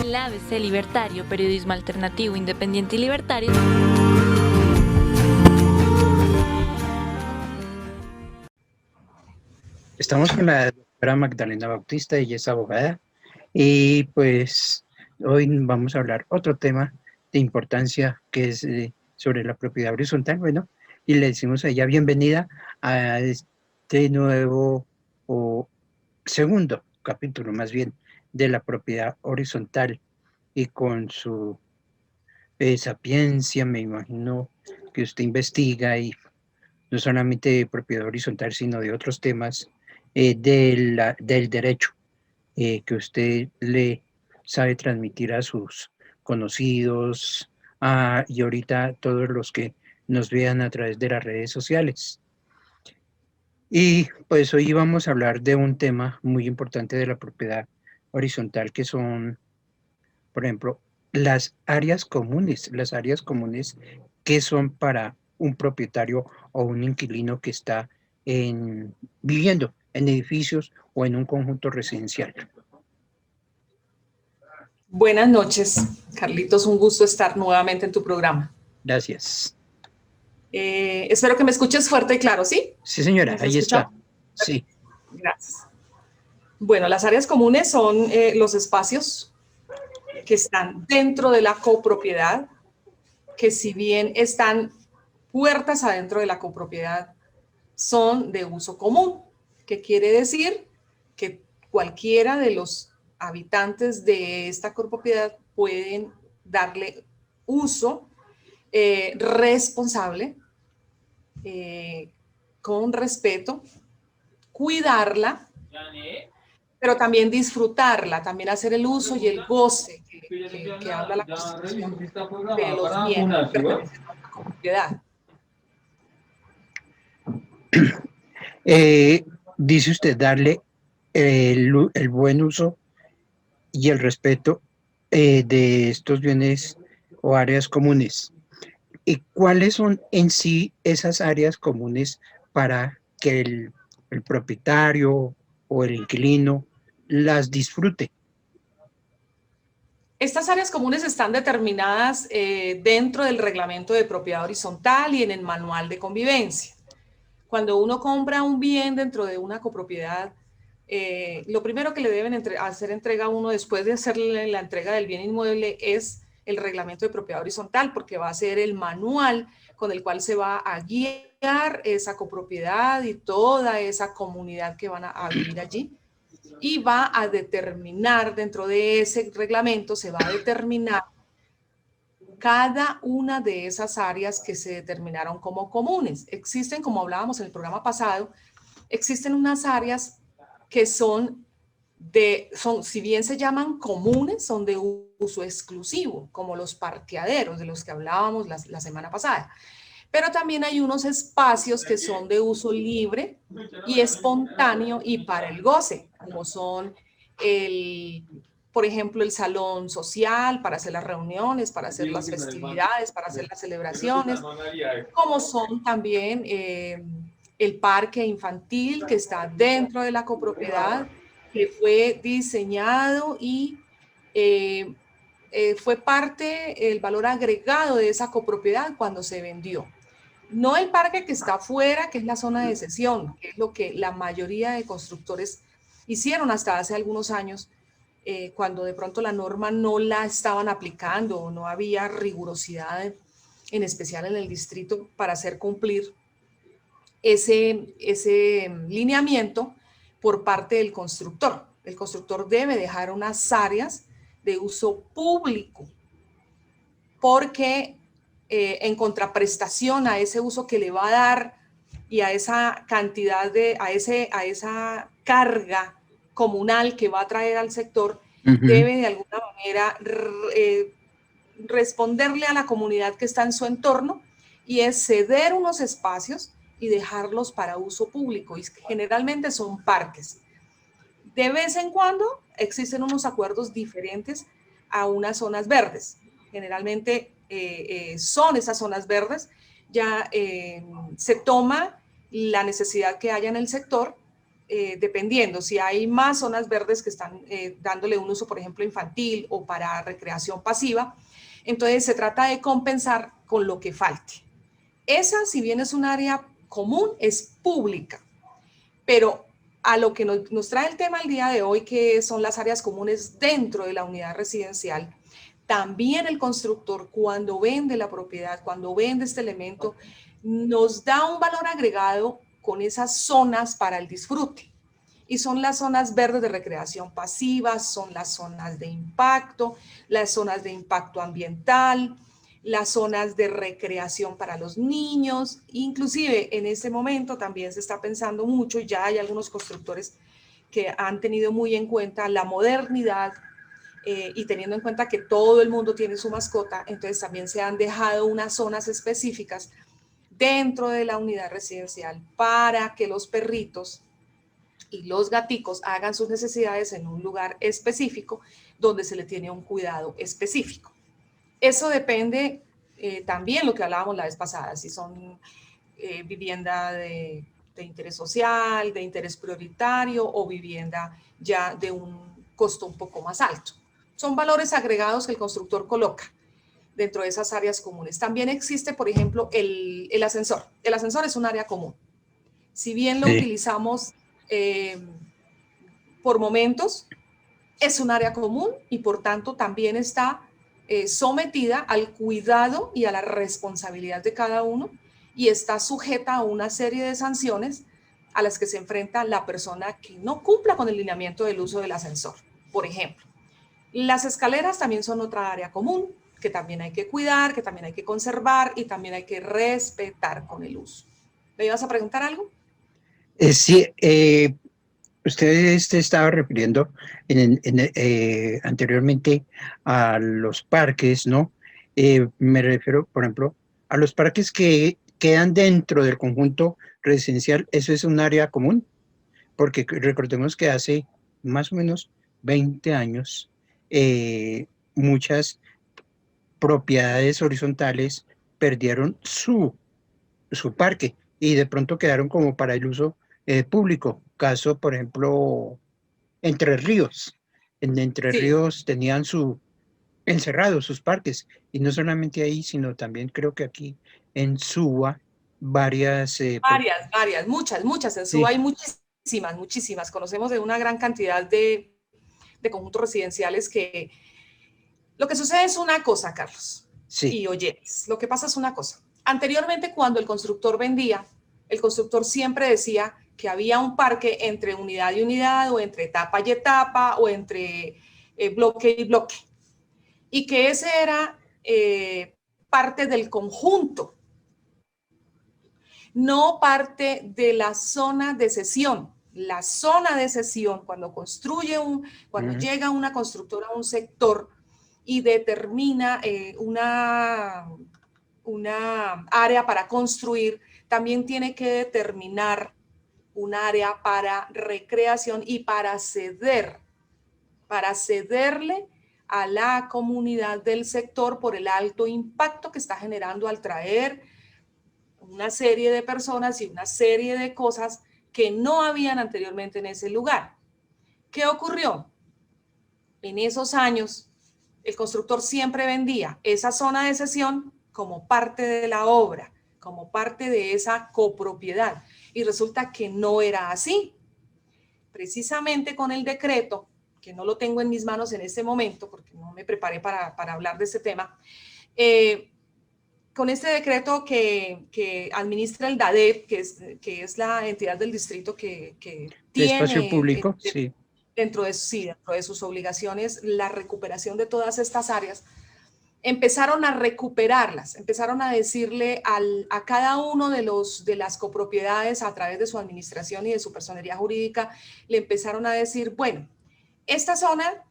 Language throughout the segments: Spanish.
El ABC Libertario, periodismo alternativo, independiente y libertario. Estamos con la doctora Magdalena Bautista, ella es abogada, y pues hoy vamos a hablar otro tema de importancia que es sobre la propiedad horizontal. Bueno, y le decimos a ella bienvenida a este nuevo o segundo capítulo más bien de la propiedad horizontal, y con su sapiencia me imagino que usted investiga y no solamente de propiedad horizontal, sino de otros temas del derecho que usted le sabe transmitir a sus conocidos y ahorita todos los que nos vean a través de las redes sociales. Y pues hoy vamos a hablar de un tema muy importante de la propiedad horizontal, que son, por ejemplo, las áreas comunes que son para un propietario o un inquilino que está viviendo en edificios o en un conjunto residencial. Buenas noches, Carlitos, un gusto estar nuevamente en tu programa. Gracias. Espero que me escuches fuerte y claro, ¿sí? Sí, señora, ahí está. Sí. Gracias. Bueno, las áreas comunes son los espacios que están dentro de la copropiedad, que si bien están puertas adentro de la copropiedad, son de uso común, que quiere decir que cualquiera de los habitantes de esta copropiedad pueden darle uso responsable, con respeto, cuidarla, pero también disfrutarla, también hacer el uso y el goce que habla la Constitución de los bienes que pertenecen a la copropiedad. Dice usted darle el buen uso y el respeto de estos bienes o áreas comunes. ¿Y cuáles son en sí esas áreas comunes para que el propietario o el inquilino las disfrute? Estas áreas comunes están determinadas dentro del reglamento de propiedad horizontal y en el manual de convivencia. Cuando uno compra un bien dentro de una copropiedad, lo primero que le deben hacer entrega a uno después de hacerle la entrega del bien inmueble es el reglamento de propiedad horizontal, porque va a ser el manual con el cual se va a guiar esa copropiedad y toda esa comunidad que van a vivir allí. Y va a determinar, dentro de ese reglamento, se va a determinar cada una de esas áreas que se determinaron como comunes. Existen, como hablábamos en el programa pasado, existen unas áreas que si bien se llaman comunes, son de uso exclusivo, como los parqueaderos de los que hablábamos la semana pasada. Pero también hay unos espacios que son de uso libre y espontáneo y para el goce, como son por ejemplo, el salón social para hacer las reuniones, para hacer las festividades, para hacer las celebraciones, como son también el parque infantil que está dentro de la copropiedad, que fue diseñado y fue parte, el valor agregado de esa copropiedad cuando se vendió. No el parque que está afuera, que es la zona de sesión, que es lo que la mayoría de constructores hicieron hasta hace algunos años, cuando de pronto la norma no la estaban aplicando o no había rigurosidad, en especial en el distrito, para hacer cumplir ese lineamiento por parte del constructor. El constructor debe dejar unas áreas de uso público porque en contraprestación a ese uso que le va a dar y a esa cantidad a esa carga comunal que va a traer al sector, debe de alguna manera responderle a la comunidad que está en su entorno, y es ceder unos espacios y dejarlos para uso público, y generalmente son parques. De vez en cuando existen unos acuerdos diferentes a unas zonas verdes. Generalmente son esas zonas verdes, ya se toma la necesidad que haya en el sector dependiendo si hay más zonas verdes que están dándole un uso, por ejemplo, infantil o para recreación pasiva, entonces se trata de compensar con lo que falte. Esa, si bien es un área común, es pública, pero a lo que nos trae el tema el día de hoy, que son las áreas comunes dentro de la unidad residencial, también el constructor, cuando vende la propiedad, cuando vende este elemento, nos da un valor agregado con esas zonas para el disfrute. Y son las zonas verdes de recreación pasiva, son las zonas de impacto, las zonas de impacto ambiental, las zonas de recreación para los niños. Inclusive en este momento también se está pensando mucho, ya hay algunos constructores que han tenido muy en cuenta la modernidad, y teniendo en cuenta que todo el mundo tiene su mascota, entonces también se han dejado unas zonas específicas dentro de la unidad residencial para que los perritos y los gaticos hagan sus necesidades en un lugar específico donde se le tiene un cuidado específico. Eso depende también lo que hablábamos la vez pasada, si son vivienda de interés social, de interés prioritario o vivienda ya de un costo un poco más alto. Son valores agregados que el constructor coloca dentro de esas áreas comunes. También existe, por ejemplo, el ascensor. El ascensor es un área común. Si bien lo utilizamos por momentos, es un área común y por tanto también está sometida al cuidado y a la responsabilidad de cada uno y está sujeta a una serie de sanciones a las que se enfrenta la persona que no cumpla con el lineamiento del uso del ascensor. Por ejemplo, las escaleras también son otra área común que también hay que cuidar, que también hay que conservar y también hay que respetar con el uso. ¿Me ibas a preguntar algo? Sí, usted se estaba refiriendo anteriormente a los parques, ¿no? Me refiero, por ejemplo, a los parques que quedan dentro del conjunto residencial. ¿Eso es un área común? Porque recordemos que hace más o menos 20 años muchas propiedades horizontales perdieron su parque y de pronto quedaron como para el uso público. Caso, por ejemplo, Entre Ríos. En Entre Sí. Ríos tenían encerrados sus parques y no solamente ahí, sino también creo que aquí en Suba varias... Muchas. En Suba sí, hay muchísimas. Conocemos de una gran cantidad de conjuntos residenciales que... Lo que sucede es una cosa, Carlos, sí. y oyes, lo que pasa es una cosa. Anteriormente, cuando el constructor vendía, el constructor siempre decía que había un parque entre unidad y unidad, o entre etapa y etapa, o entre bloque y bloque, y que ese era parte del conjunto, no parte de la zona de cesión. La zona de cesión, cuando cuando llega una constructora a un sector y determina una área para construir, también tiene que determinar un área para recreación y para cederle a la comunidad del sector por el alto impacto que está generando al traer una serie de personas y una serie de cosas que no habían anteriormente en ese lugar. ¿Qué ocurrió? En esos años, el constructor siempre vendía esa zona de cesión como parte de la obra, como parte de esa copropiedad. Y resulta que no era así. Precisamente con el decreto, que no lo tengo en mis manos en este momento, porque no me preparé para hablar de este tema, con este decreto que administra el DADEP, que es la entidad del distrito que De espacio tiene público, sí. dentro de sus obligaciones la recuperación de todas estas áreas, empezaron a recuperarlas, empezaron a decirle a cada uno de las copropiedades a través de su administración y de su personería jurídica, le empezaron a decir, bueno, esta zona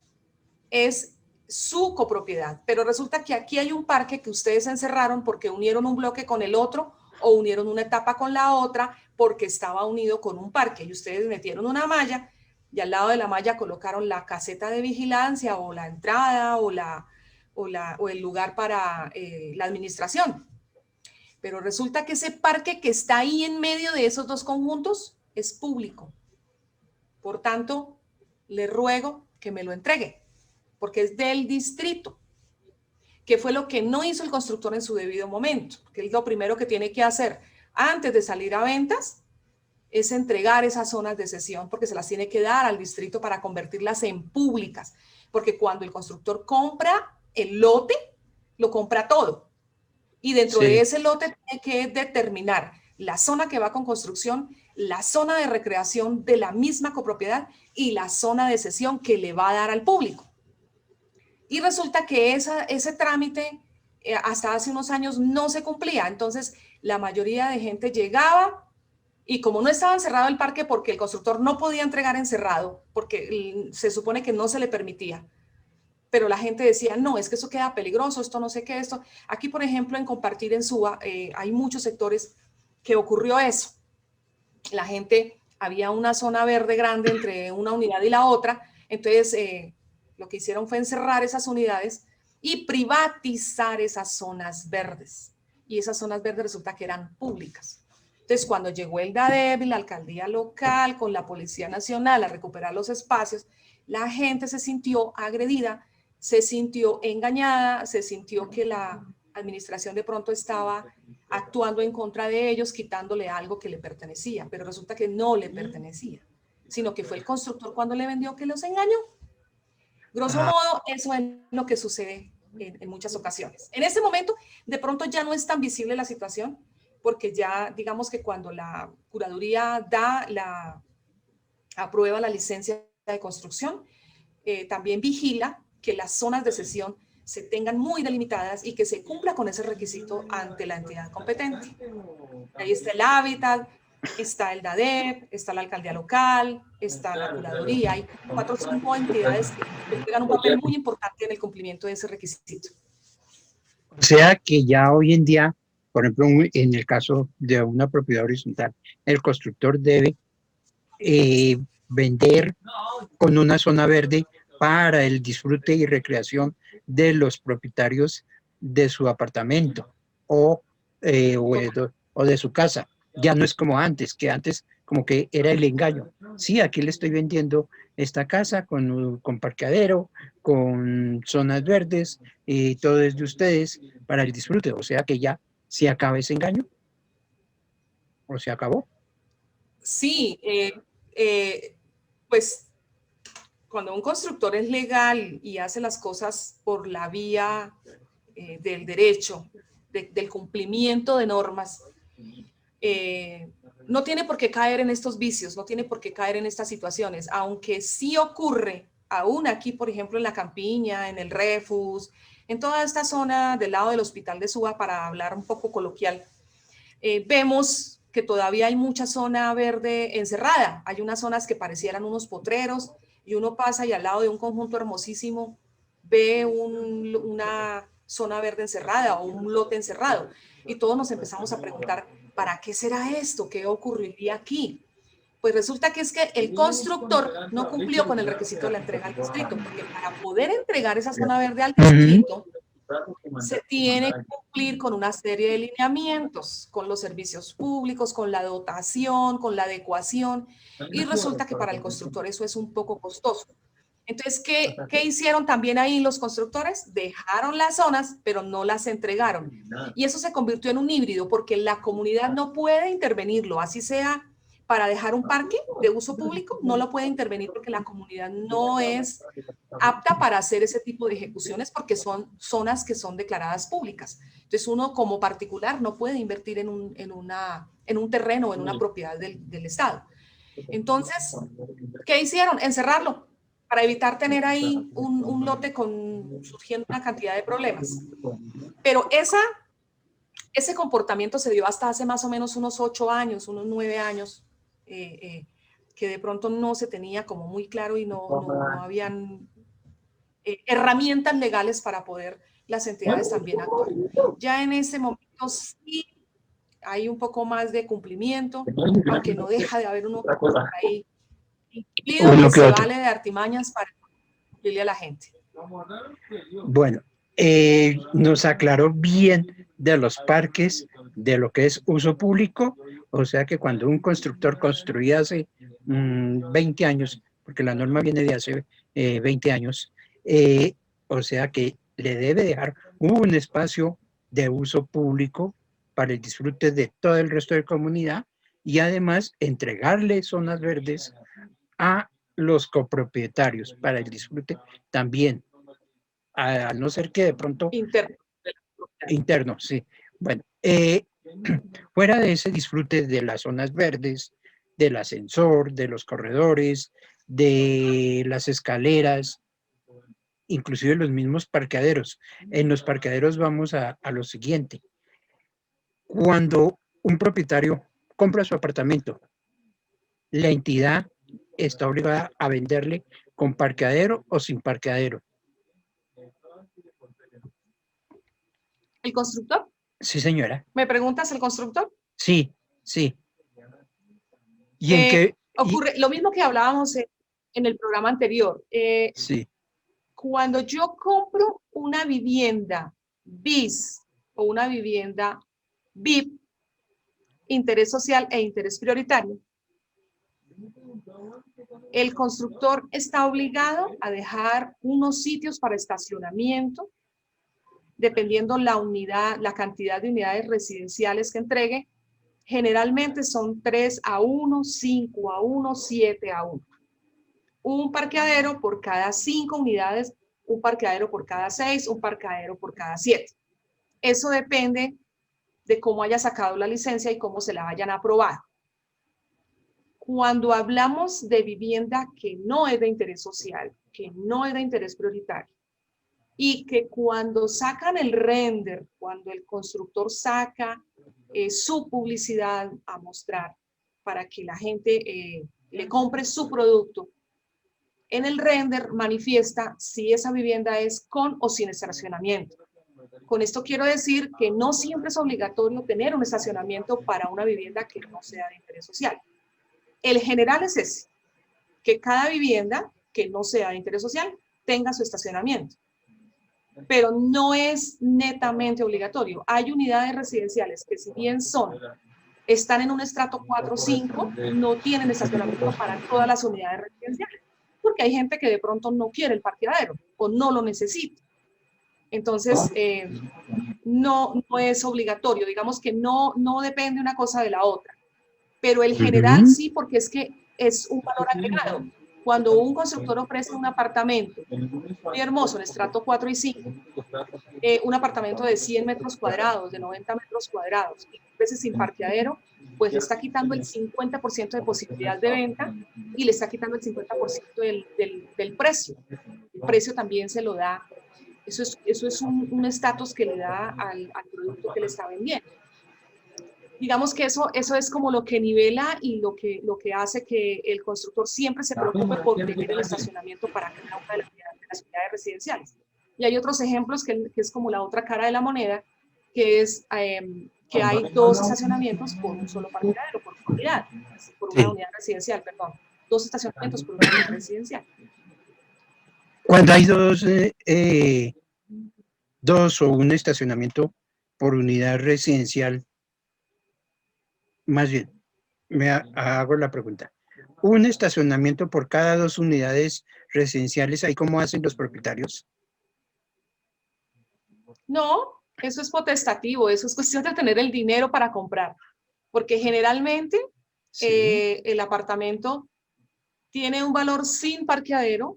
es su copropiedad, pero resulta que aquí hay un parque que ustedes encerraron porque unieron un bloque con el otro o unieron una etapa con la otra porque estaba unido con un parque y ustedes metieron una malla y al lado de la malla colocaron la caseta de vigilancia o la entrada o el lugar para la administración. Pero resulta que ese parque que está ahí en medio de esos dos conjuntos es público. Por tanto, le ruego que me lo entregue, porque es del distrito, que fue lo que no hizo el constructor en su debido momento, que es lo primero que tiene que hacer antes de salir a ventas, es entregar esas zonas de cesión, porque se las tiene que dar al distrito para convertirlas en públicas, porque cuando el constructor compra el lote, lo compra todo, y dentro de ese lote tiene que determinar la zona que va con construcción, la zona de recreación de la misma copropiedad y la zona de cesión que le va a dar al público. Y resulta que ese trámite hasta hace unos años no se cumplía. Entonces, la mayoría de gente llegaba y como no estaba encerrado el parque porque el constructor no podía entregar encerrado, porque se supone que no se le permitía, pero la gente decía, no, es que eso queda peligroso, esto no sé qué, esto. Aquí, por ejemplo, en Compartir en Suba, hay muchos sectores que ocurrió eso. La gente, había una zona verde grande entre una unidad y la otra, entonces lo que hicieron fue encerrar esas unidades y privatizar esas zonas verdes. Y esas zonas verdes resulta que eran públicas. Entonces, cuando llegó el DADEB y la alcaldía local con la Policía Nacional a recuperar los espacios, la gente se sintió agredida, se sintió engañada, se sintió que la administración de pronto estaba actuando en contra de ellos, quitándole algo que le pertenecía, pero resulta que no le pertenecía, sino que fue el constructor cuando le vendió que los engañó. Grosso modo, eso es lo que sucede en muchas ocasiones. En ese momento, de pronto ya no es tan visible la situación, porque ya digamos que cuando la curaduría aprueba la licencia de construcción, también vigila que las zonas de cesión se tengan muy delimitadas y que se cumpla con ese requisito ante la entidad competente. Ahí está el hábitat, está el DADEP, está la alcaldía local, está la curaduría. Hay 4 o 5 entidades que juegan un papel muy importante en el cumplimiento de ese requisito. O sea que ya hoy en día, por ejemplo, en el caso de una propiedad horizontal, el constructor debe vender con una zona verde para el disfrute y recreación de los propietarios de su apartamento o de su casa. Ya no es como antes, que antes como que era el engaño. Sí, aquí le estoy vendiendo esta casa con parqueadero, con zonas verdes, y todo es de ustedes para el disfrute. O sea que ya se acaba ese engaño. ¿O se acabó? Sí, pues cuando un constructor es legal y hace las cosas por la vía del derecho, del cumplimiento de normas, no tiene por qué caer en estos vicios, no tiene por qué caer en estas situaciones, aunque sí ocurre, aún aquí, por ejemplo, en la Campiña, en el Refus, en toda esta zona del lado del Hospital de Suba, para hablar un poco coloquial, vemos que todavía hay mucha zona verde encerrada. Hay unas zonas que parecieran unos potreros y uno pasa y al lado de un conjunto hermosísimo ve una zona verde encerrada o un lote encerrado. Y todos nos empezamos a preguntar, ¿para qué será esto? ¿Qué ocurriría aquí? Pues resulta que es que el constructor no cumplió con el requisito de la entrega al distrito, porque para poder entregar esa zona verde al distrito, se tiene que cumplir con una serie de lineamientos, con los servicios públicos, con la dotación, con la adecuación, y resulta que para el constructor eso es un poco costoso. Entonces, ¿qué hicieron también ahí los constructores? Dejaron las zonas, pero no las entregaron. Y eso se convirtió en un híbrido, porque la comunidad no puede intervenirlo, así sea para dejar un parque de uso público, no lo puede intervenir porque la comunidad no es apta para hacer ese tipo de ejecuciones porque son zonas que son declaradas públicas. Entonces uno como particular no puede invertir en un terreno o en una propiedad del Estado. Entonces, ¿qué hicieron? Encerrarlo para evitar tener ahí un lote surgiendo una cantidad de problemas. Pero ese comportamiento se dio hasta hace más o menos unos 8 años, unos 9 años, que de pronto no se tenía como muy claro y no habían herramientas legales para poder las entidades también actuar. Ya en ese momento sí hay un poco más de cumplimiento, aunque no deja de haber uno por ahí que se vale de artimañas para cumplirle a la gente. Bueno, nos aclaró bien de los parques, de lo que es uso público, O sea que cuando un constructor construía hace 20 años, porque la norma viene de hace 20 años, o sea que le debe dejar un espacio de uso público para el disfrute de todo el resto de la comunidad y además entregarle zonas verdes a los copropietarios para el disfrute también, a no ser que de pronto Interno. interno, sí. Bueno, fuera de ese disfrute de las zonas verdes, del ascensor, de los corredores, de las escaleras, inclusive los mismos parqueaderos. En los parqueaderos vamos a lo siguiente. Cuando un propietario compra su apartamento, la entidad está obligada a venderle con parqueadero o sin parqueadero. ¿El constructor? Sí, señora. ¿Me preguntas el constructor? Sí, sí. ¿Y en qué? Ocurre lo mismo que hablábamos en el programa anterior. Sí. Cuando yo compro una vivienda BIS o una vivienda BIP, interés social e interés prioritario, el constructor está obligado a dejar unos sitios para estacionamiento, dependiendo la unidad, la cantidad de unidades residenciales que entregue. Generalmente son 3-1, 5-1, 7-1. Un parqueadero por cada 5 unidades, un parqueadero por cada 6, un parqueadero por cada 7. Eso depende de cómo haya sacado la licencia y cómo se la hayan aprobado. Cuando hablamos de vivienda que no es de interés social, que no es de interés prioritario, y que cuando sacan el render, cuando el constructor saca su publicidad a mostrar para que la gente le compre su producto, en el render manifiesta si esa vivienda es con o sin estacionamiento. Con esto quiero decir que no siempre es obligatorio tener un estacionamiento para una vivienda que no sea de interés social. El general es ese, que cada vivienda que no sea de interés social tenga su estacionamiento. Pero no es netamente obligatorio. Hay unidades residenciales que si bien están en un estrato 4 o 5, no tienen estacionamiento para todas las unidades residenciales, porque hay gente que de pronto no quiere el parqueadero o no lo necesita. Entonces, no es obligatorio, digamos que no depende una cosa de la otra, pero el general sí, porque es que es un valor agregado. Cuando un constructor ofrece un apartamento muy hermoso en estrato 4 y 5, un apartamento de 100 metros cuadrados, de 90 metros cuadrados, y veces sin parqueadero, pues le está quitando el 50% de posibilidad de venta y le está quitando el 50% del precio. El precio también se lo da, eso es un estatus que le da al producto que le está vendiendo. Digamos que eso es como lo que nivela y lo que hace que el constructor siempre se preocupe por tener el estacionamiento para cada una de las unidades residenciales. Y hay otros ejemplos que es como la otra cara de la moneda, que es que hay 2 estacionamientos por un solo parqueadero, por unidad, por una unidad residencial, perdón. 2 estacionamientos por una unidad residencial. Cuando hay dos o un estacionamiento por unidad residencial, más bien, hago la pregunta. ¿Un estacionamiento por cada 2 unidades residenciales, ahí cómo hacen los propietarios? No, eso es potestativo, eso es cuestión de tener el dinero para comprar, porque generalmente sí, el apartamento tiene un valor sin parqueadero,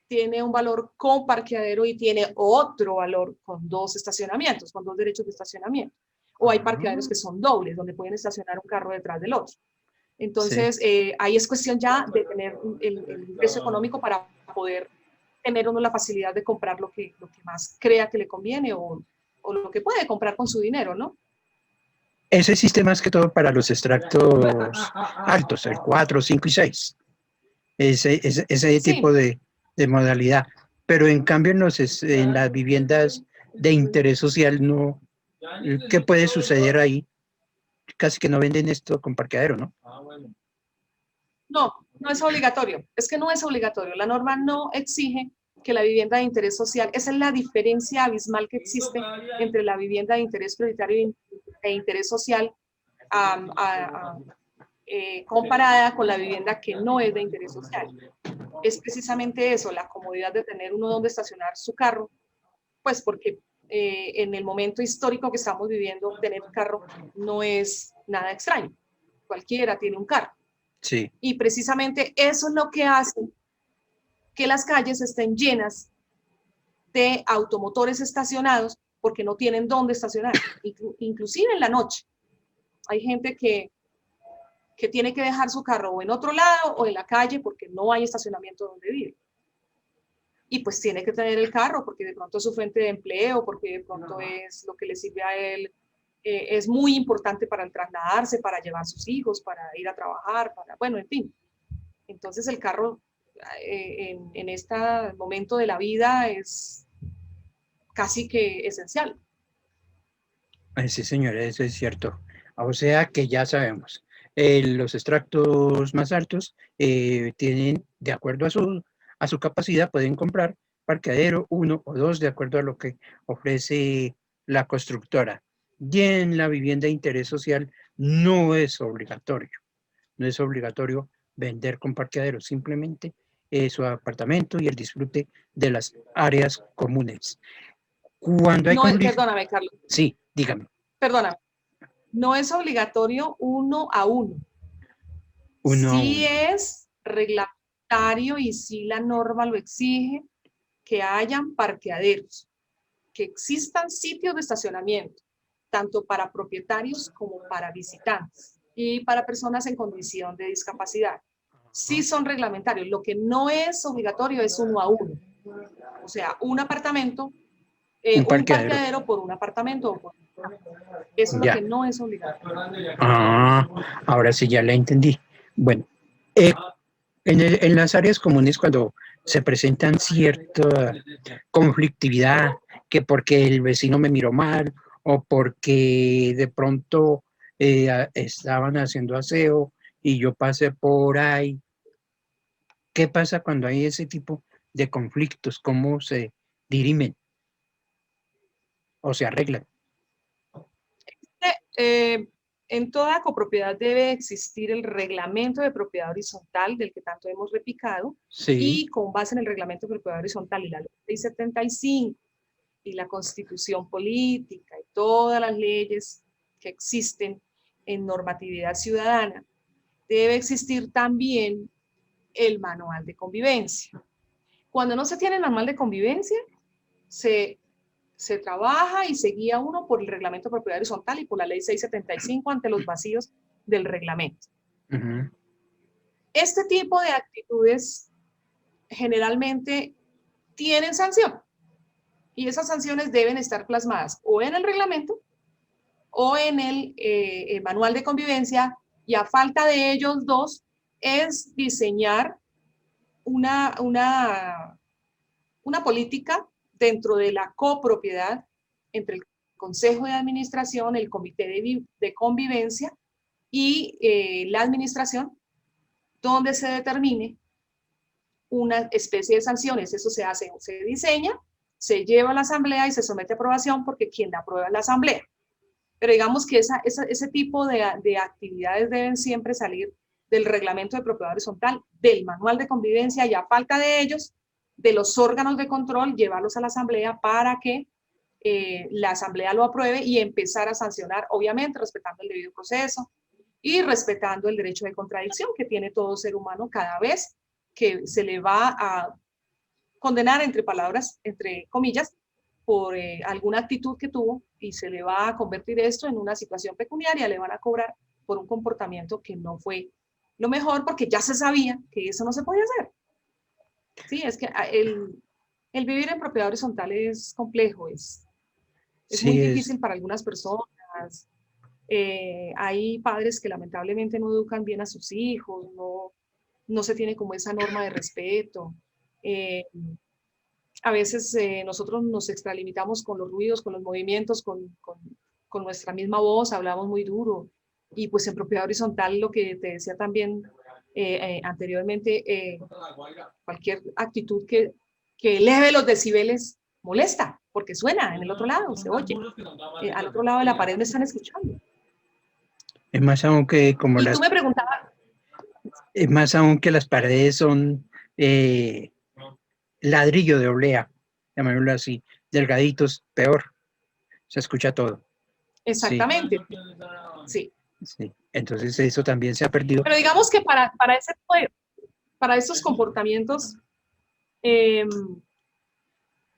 tiene un valor con parqueadero y tiene otro valor con 2 estacionamientos, con 2 derechos de estacionamiento. O hay parqueaderos que son dobles, donde pueden estacionar un carro detrás del otro. Entonces, sí, ahí es cuestión ya de tener el ingreso económico para poder tener uno la facilidad de comprar lo que más crea que le conviene o lo que puede comprar con su dinero, ¿no? Ese sistema es que todo para los extractos altos, el 4, 5 y 6. Ese tipo de modalidad. Pero en cambio en las viviendas de interés social, no. ¿Qué puede suceder ahí? Casi que no venden esto con parqueadero, ¿no? No es obligatorio. Es que no es obligatorio. La norma no exige que la vivienda de interés social, esa es la diferencia abismal que existe entre la vivienda de interés prioritario e interés social, comparada con la vivienda que no es de interés social. Es precisamente eso, la comodidad de tener uno donde estacionar su carro, pues porque en el momento histórico que estamos viviendo, tener un carro no es nada extraño. Cualquiera tiene un carro. Sí. Y precisamente eso es lo que hace que las calles estén llenas de automotores estacionados porque no tienen dónde estacionar, inclusive en la noche. Hay gente que tiene que dejar su carro o en otro lado o en la calle porque no hay estacionamiento donde vive. Y pues tiene que tener el carro porque de pronto es su fuente de empleo, porque de pronto es lo que le sirve a él, es muy importante para el trasladarse, para llevar a sus hijos, para ir a trabajar, bueno, en fin. Entonces el carro en este momento de la vida es casi que esencial. Sí, señora, eso es cierto. O sea que ya sabemos, los extractos más altos tienen, de acuerdo a su capacidad, pueden comprar parqueadero 1 o 2, de acuerdo a lo que ofrece la constructora. Y en la vivienda de interés social no es obligatorio. No es obligatorio vender con parqueadero, simplemente su apartamento y el disfrute de las áreas comunes. Cuando hay No, conflicto... perdóname, Carlos. Sí, dígame. Perdóname. No es obligatorio 1 a 1. Uno a Sí uno. es reglamentario y sí la norma lo exige que hayan parqueaderos, que existan sitios de estacionamiento, tanto para propietarios como para visitantes y para personas en condición de discapacidad. Sí son reglamentarios. Lo que no es obligatorio es 1 a 1. O sea, un apartamento, Un un parqueadero. parqueadero por un apartamento. Eso es lo Ya. que no es obligatorio. Ahora sí ya la entendí. Bueno, en las áreas comunes cuando se presentan cierta conflictividad, que porque el vecino me miró mal o porque de pronto estaban haciendo aseo y yo pasé por ahí, ¿qué pasa cuando hay ese tipo de conflictos? ¿Cómo se dirimen o se arreglan? En toda copropiedad debe existir el reglamento de propiedad horizontal del que tanto hemos replicado, Sí. y con base en el reglamento de propiedad horizontal y la ley 75 y la constitución política y todas las leyes que existen en normatividad ciudadana, debe existir también el manual de convivencia. Cuando no se tiene el manual de convivencia, se trabaja y se guía uno por el reglamento de propiedad horizontal y por la ley 675 ante los vacíos del reglamento. Uh-huh. Este tipo de actitudes generalmente tienen sanción y esas sanciones deben estar plasmadas o en el reglamento o en el manual de convivencia, y a falta de ellos dos es diseñar una política dentro de la copropiedad entre el consejo de administración, el comité de convivencia y la administración, donde se determine una especie de sanciones. Eso se hace, se diseña, se lleva a la asamblea y se somete a aprobación porque quien la aprueba es la asamblea. Pero digamos que ese tipo de actividades deben siempre salir del reglamento de propiedad horizontal, del manual de convivencia, y a falta de ellos, de los órganos de control, llevarlos a la asamblea para que la asamblea lo apruebe y empezar a sancionar, obviamente respetando el debido proceso y respetando el derecho de contradicción que tiene todo ser humano cada vez que se le va a condenar, entre palabras, entre comillas, por alguna actitud que tuvo, y se le va a convertir esto en una situación pecuniaria, le van a cobrar por un comportamiento que no fue lo mejor porque ya se sabía que eso no se podía hacer. Sí, es que el vivir en propiedad horizontal es complejo, es muy difícil para algunas personas. Hay padres que lamentablemente no educan bien a sus hijos, no se tiene como esa norma de respeto. A veces nosotros nos extralimitamos con los ruidos, con los movimientos, con nuestra misma voz, hablamos muy duro. Y pues en propiedad horizontal, lo que te decía también anteriormente, cualquier actitud que eleve los decibeles molesta, porque suena en el otro lado, se oye. Al otro lado de la pared me están escuchando. Es más aún que como Y tú me preguntabas, es más aún que las paredes son ladrillo de oblea, llamémoslo así, delgaditos, peor, se escucha todo. Sí, exactamente, sí. sí. Entonces eso también se ha perdido. Pero digamos que para esos comportamientos, eh,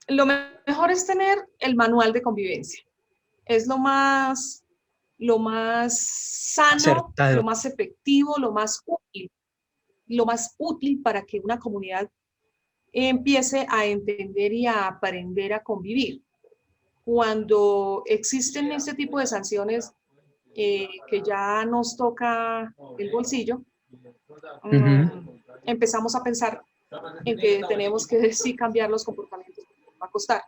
lo mejor es tener el manual de convivencia. Es lo más sano, lo Acertado. más efectivo, lo más útil para que una comunidad empiece a entender y a aprender a convivir. Cuando existen este tipo de sanciones que ya nos toca el bolsillo, Ujú. empezamos a pensar en que tenemos que sí cambiar los comportamientos que nos va a costar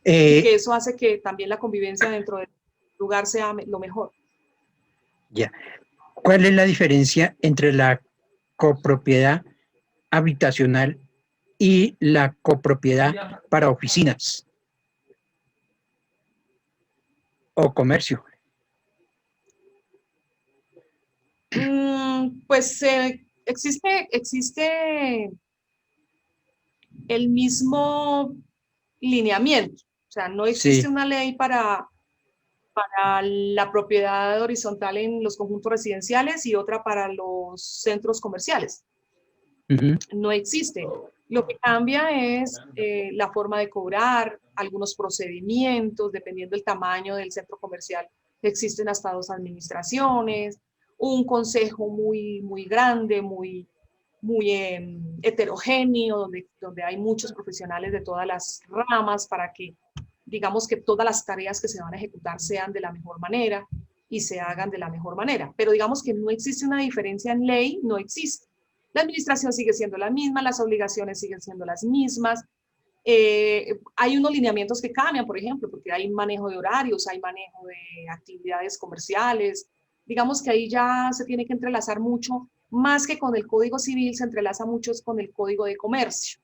y Eh, que eso hace que también la convivencia dentro del lugar sea lo mejor. ya. ¿Cuál es la diferencia entre la copropiedad habitacional y la copropiedad para oficinas o comercio? Pues existe el mismo lineamiento, o sea, no existe Sí. una ley para la propiedad horizontal en los conjuntos residenciales y otra para los centros comerciales. Ujú. No existe. Lo que cambia es la forma de cobrar, algunos procedimientos, dependiendo del tamaño del centro comercial. Existen hasta 2 administraciones, un consejo muy grande, muy heterogéneo, donde hay muchos profesionales de todas las ramas para que, digamos, que todas las tareas que se van a ejecutar sean de la mejor manera y se hagan de la mejor manera. Pero digamos que no existe una diferencia en ley, no existe. La administración sigue siendo la misma, las obligaciones siguen siendo las mismas. Hay unos lineamientos que cambian, por ejemplo, porque hay manejo de horarios, hay manejo de actividades comerciales. Digamos que ahí ya se tiene que entrelazar mucho, más que con el Código Civil, se entrelaza mucho con el Código de Comercio,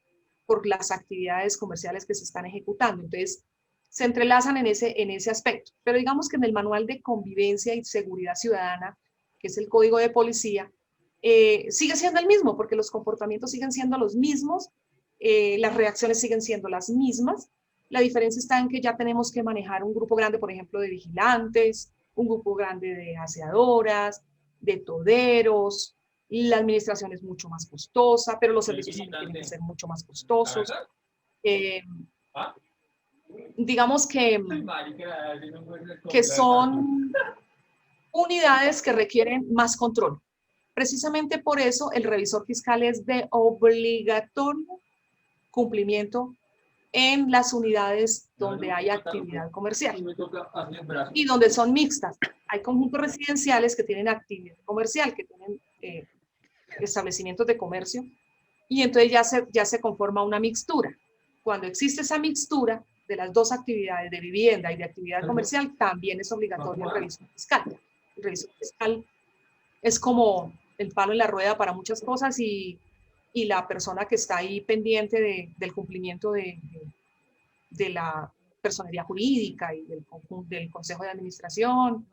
por las actividades comerciales que se están ejecutando. Entonces, se entrelazan en ese aspecto. Pero digamos que en el Manual de Convivencia y Seguridad Ciudadana, que es el Código de Policía, sigue siendo el mismo, porque los comportamientos siguen siendo los mismos, las reacciones siguen siendo las mismas. La diferencia está en que ya tenemos que manejar un grupo grande, por ejemplo, de vigilantes, un grupo grande de aseadoras, de toderos. La administración es mucho más costosa, pero los servicios también tienen que ser mucho más costosos. Eh, digamos que son unidades que requieren más control. Precisamente por eso el revisor fiscal es de obligatorio cumplimiento en las unidades donde hay actividad comercial y donde son mixtas. Hay conjuntos residenciales que tienen actividad comercial, que tienen establecimientos de comercio, y entonces ya se conforma una mixtura. Cuando existe esa mixtura de las dos actividades, de vivienda y de actividad comercial, también es obligatorio el revisor fiscal. El revisor fiscal es como el palo en la rueda para muchas cosas y la persona que está ahí pendiente del cumplimiento de la personería jurídica y del Consejo de Administración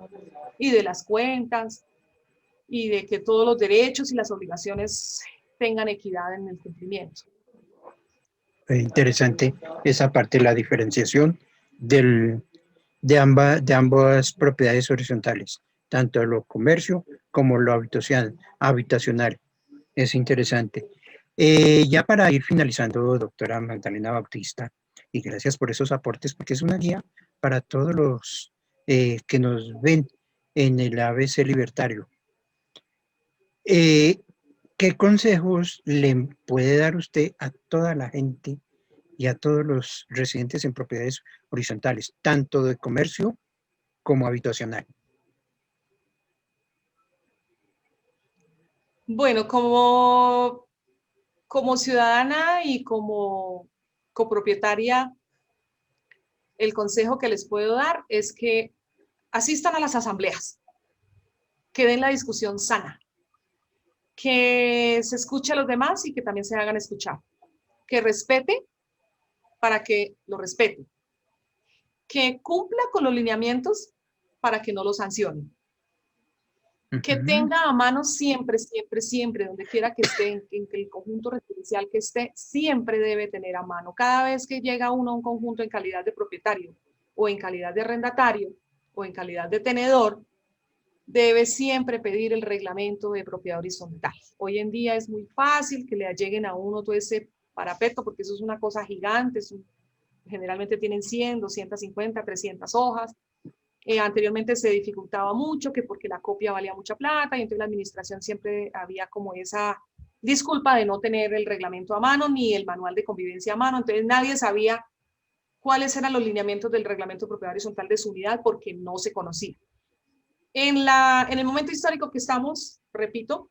y de las cuentas y de que todos los derechos y las obligaciones tengan equidad en el cumplimiento. Interesante esa parte, la diferenciación del, de ambas propiedades horizontales, tanto lo comercio como lo habitacional. Es interesante. Ya para ir finalizando, doctora Magdalena Bautista, y gracias por esos aportes, porque es una guía para todos los que nos ven en el ABC Libertario. Eh, ¿Qué consejos le puede dar usted a toda la gente y a todos los residentes en propiedades horizontales, tanto de comercio como habitacional? Bueno, como ciudadana y como copropietaria, el consejo que les puedo dar es que asistan a las asambleas, que den la discusión sana, que se escuche a los demás y que también se hagan escuchar, que respete para que lo respeten, que cumpla con los lineamientos para que no lo sancionen. que tenga a mano siempre, siempre, siempre, donde quiera que esté, en el conjunto residencial que esté, siempre debe tener a mano. Cada vez que llega uno a un conjunto en calidad de propietario, o en calidad de arrendatario, o en calidad de tenedor, debe siempre pedir el reglamento de propiedad horizontal. Hoy en día es muy fácil que le lleguen a uno todo ese parapeto, porque eso es una cosa gigante, generalmente tienen 100, 250, 300 hojas. Anteriormente se dificultaba mucho, que porque la copia valía mucha plata, y entonces la administración siempre había como esa disculpa de no tener el reglamento a mano, ni el manual de convivencia a mano, entonces nadie sabía cuáles eran los lineamientos del reglamento de propiedad horizontal de su unidad, porque no se conocía. En el momento histórico que estamos, repito,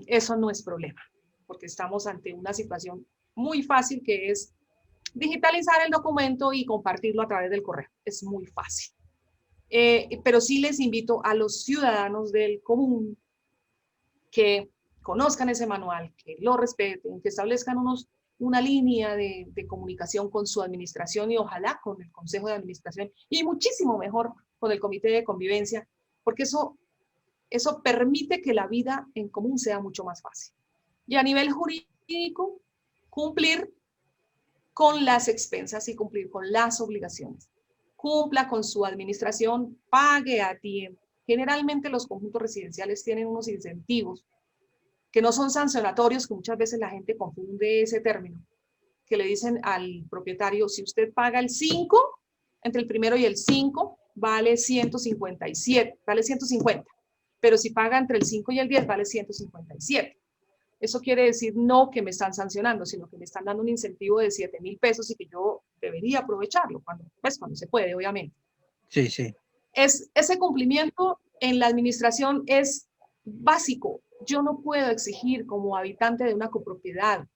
eso no es problema, porque estamos ante una situación muy fácil, que es digitalizar el documento y compartirlo a través del correo. Es muy fácil. Pero sí les invito a los ciudadanos del común que conozcan ese manual, que lo respeten, que establezcan una línea de comunicación con su administración, y ojalá con el consejo de administración, y muchísimo mejor con el comité de convivencia, porque eso permite que la vida en común sea mucho más fácil. Y a nivel jurídico, cumplir con las expensas y cumplir con las obligaciones. Cumpla con su administración, pague a tiempo. Generalmente los conjuntos residenciales tienen unos incentivos que no son sancionatorios, que muchas veces la gente confunde ese término, que le dicen al propietario: si usted paga el 5, entre el primero y el 5, vale 157, vale 150. Pero si paga entre el 5 y el 10, vale 157. Eso quiere decir no que me están sancionando, sino que me están dando un incentivo de 7,000 pesos, y que yo debería aprovecharlo cuando se puede, obviamente. Sí, sí. Ese cumplimiento en la administración es básico. Yo no puedo exigir como habitante de una copropiedad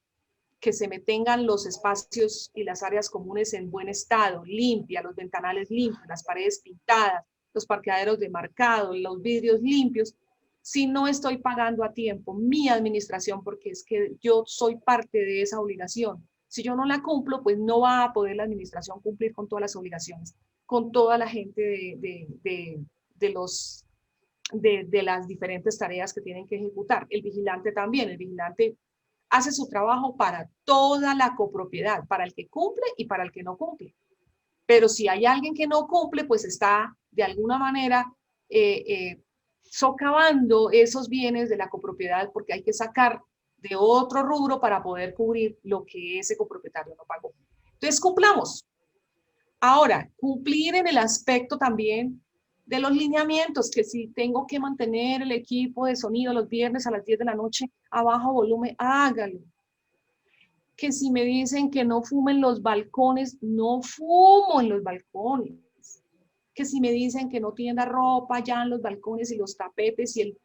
que se me tengan los espacios y las áreas comunes en buen estado, limpia, los ventanales limpios, las paredes pintadas, los parqueaderos demarcados, los vidrios limpios, si no estoy pagando a tiempo mi administración, porque es que yo soy parte de esa obligación. Si yo no la cumplo, pues no va a poder la administración cumplir con todas las obligaciones, con toda la gente de las diferentes tareas que tienen que ejecutar. El vigilante también, el vigilante hace su trabajo para toda la copropiedad, para el que cumple y para el que no cumple. Pero si hay alguien que no cumple, pues está de alguna manera socavando esos bienes de la copropiedad, porque hay que sacar de otro rubro para poder cubrir lo que ese copropietario no pagó. Entonces, cumplamos. Ahora, cumplir en el aspecto también de los lineamientos, que si tengo que mantener el equipo de sonido los viernes a las 10 de la noche a bajo volumen, hágalo. Que si me dicen que no fume en los balcones, no fumo en los balcones. Que si me dicen que no tienda ropa ya en los balcones y los tapetes y el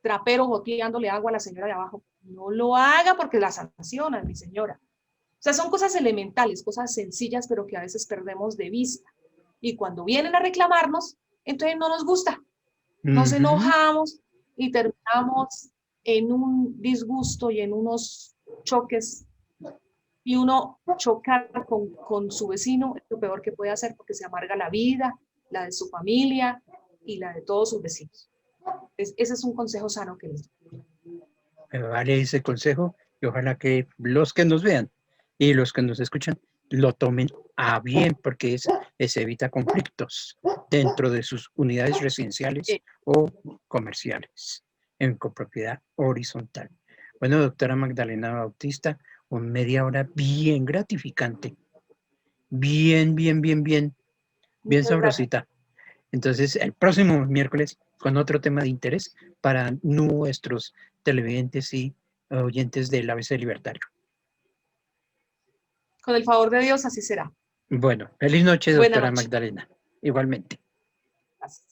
trapero goteándole agua a la señora de abajo, no lo haga, porque la sancionan, mi señora. O sea, son cosas elementales, cosas sencillas, pero que a veces perdemos de vista. Y cuando vienen a reclamarnos, entonces no nos gusta. Nos enojamos y terminamos en un disgusto y en unos choques. Y uno chocar con su vecino es lo peor que puede hacer, porque se amarga la vida, la de su familia y la de todos sus vecinos. Ese es un consejo sano que les doy. Me vale ese consejo, y ojalá que los que nos vean y los que nos escuchan lo tomen a bien, porque se evita conflictos dentro de sus unidades residenciales o comerciales en copropiedad horizontal. Bueno, doctora Magdalena Bautista, una media hora bien gratificante, bien sabrosita. Entonces, el próximo miércoles con otro tema de interés para nuestros televidentes y oyentes del ABC Libertario. Con el favor de Dios, así será. Bueno, feliz noche, doctora Buena noche. Magdalena. Igualmente. Gracias.